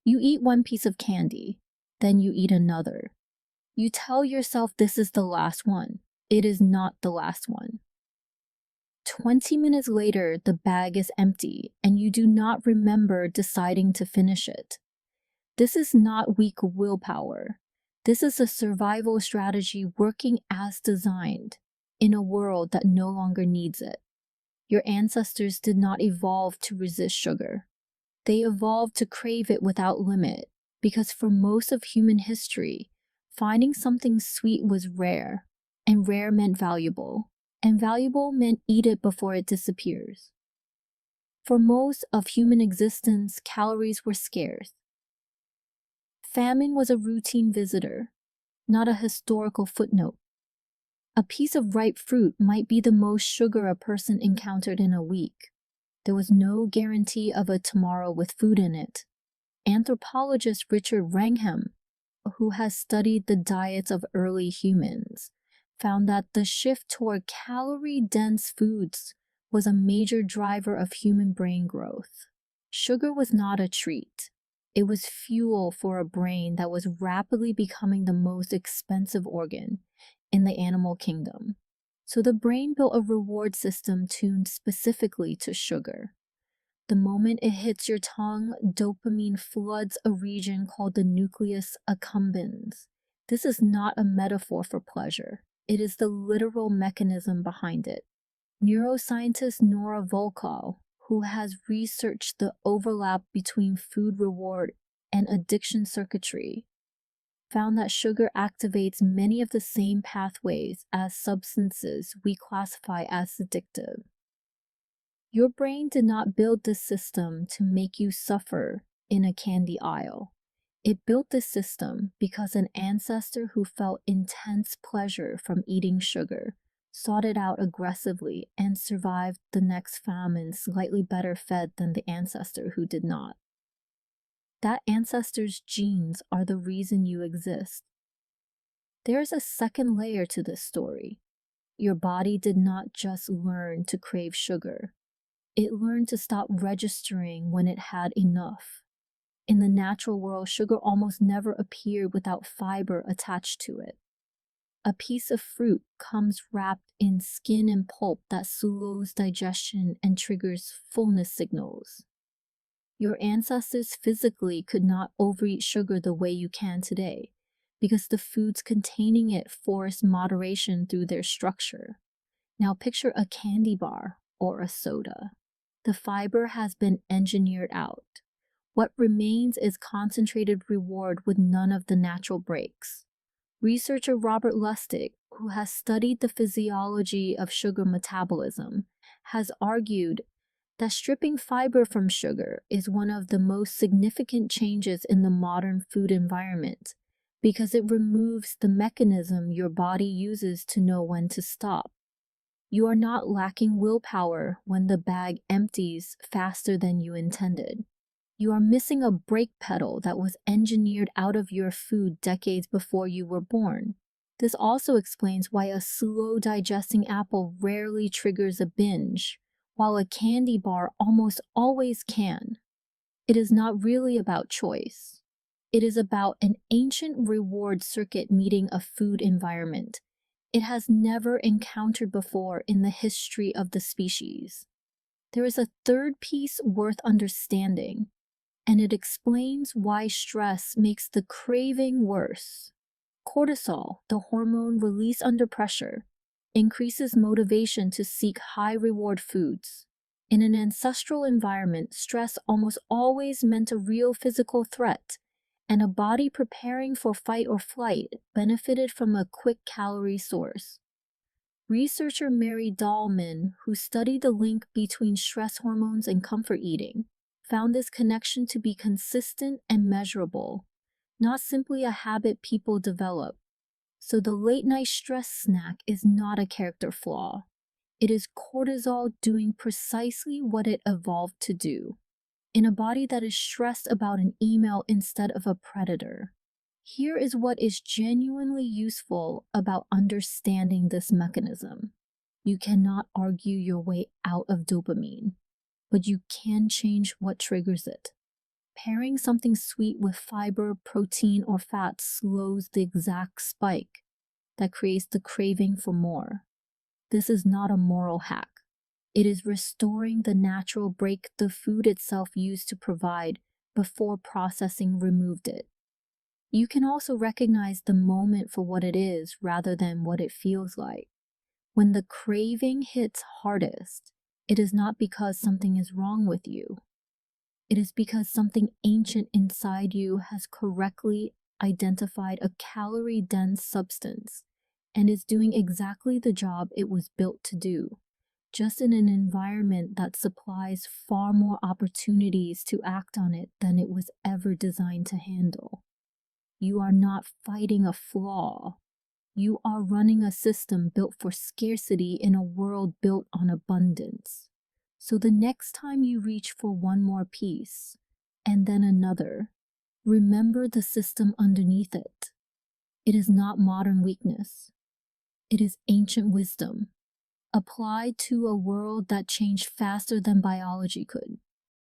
You eat one piece of candy, then you eat another. You tell yourself this is the last one. It is not the last one. 20 minutes later, the bag is empty, and you do not remember deciding to finish it. This is not weak willpower. This is a survival strategy working as designed in a world that no longer needs it. Your ancestors did not evolve to resist sugar. They evolved to crave it without limit, because for most of human history, finding something sweet was rare, and rare meant valuable, and valuable meant eat it before it disappears. For most of human existence, calories were scarce. Famine was a routine visitor, not a historical footnote. A piece of ripe fruit might be the most sugar a person encountered in a week. There was no guarantee of a tomorrow with food in it. Anthropologist Richard Wrangham, who has studied the diets of early humans, found that the shift toward calorie-dense foods was a major driver of human brain growth. Sugar was not a treat. It was fuel for a brain that was rapidly becoming the most expensive organ in the animal kingdom. So the brain built a reward system tuned specifically to sugar. The moment it hits your tongue, dopamine floods a region called the nucleus accumbens. This is not a metaphor for pleasure. It is the literal mechanism behind it. Neuroscientist Nora Volkow, who has researched the overlap between food reward and addiction circuitry, found that sugar activates many of the same pathways as substances we classify as addictive. Your brain did not build this system to make you suffer in a candy aisle. It built this system because an ancestor who felt intense pleasure from eating sugar sought it out aggressively and survived the next famine slightly better fed than the ancestor who did not. That ancestor's genes are the reason you exist. There is a second layer to this story. Your body did not just learn to crave sugar. It learned to stop registering when it had enough. In the natural world, sugar almost never appeared without fiber attached to it. A piece of fruit comes wrapped in skin and pulp that slows digestion and triggers fullness signals. Your ancestors physically could not overeat sugar the way you can today, because the foods containing it forced moderation through their structure. Now picture a candy bar or a soda. The fiber has been engineered out. What remains is concentrated reward with none of the natural breaks. Researcher Robert Lustig, who has studied the physiology of sugar metabolism, has argued that stripping fiber from sugar is one of the most significant changes in the modern food environment because it removes the mechanism your body uses to know when to stop. You are not lacking willpower when the bag empties faster than you intended. You are missing a brake pedal that was engineered out of your food decades before you were born. This also explains why a slow-digesting apple rarely triggers a binge, while a candy bar almost always can. It is not really about choice. It is about an ancient reward circuit meeting a food environment it has never encountered before in the history of the species. There is a third piece worth understanding, and it explains why stress makes the craving worse. Cortisol, the hormone released under pressure, increases motivation to seek high-reward foods. In an ancestral environment, stress almost always meant a real physical threat, and a body preparing for fight or flight benefited from a quick calorie source. Researcher Mary Dallman, who studied the link between stress hormones and comfort eating, found this connection to be consistent and measurable, not simply a habit people develop. So the late-night stress snack is not a character flaw. It is cortisol doing precisely what it evolved to do, in a body that is stressed about an email instead of a predator. Here is what is genuinely useful about understanding this mechanism. You cannot argue your way out of dopamine, but you can change what triggers it. Pairing something sweet with fiber, protein, or fat slows the exact spike that creates the craving for more. This is not a moral hack. It is restoring the natural break the food itself used to provide before processing removed it. You can also recognize the moment for what it is rather than what it feels like. When the craving hits hardest, it is not because something is wrong with you. It is because something ancient inside you has correctly identified a calorie-dense substance and is doing exactly the job it was built to do, just in an environment that supplies far more opportunities to act on it than it was ever designed to handle. You are not fighting a flaw. You are running a system built for scarcity in a world built on abundance. So the next time you reach for one more piece, and then another, remember the system underneath it. It is not modern weakness. It is ancient wisdom, applied to a world that changed faster than biology could.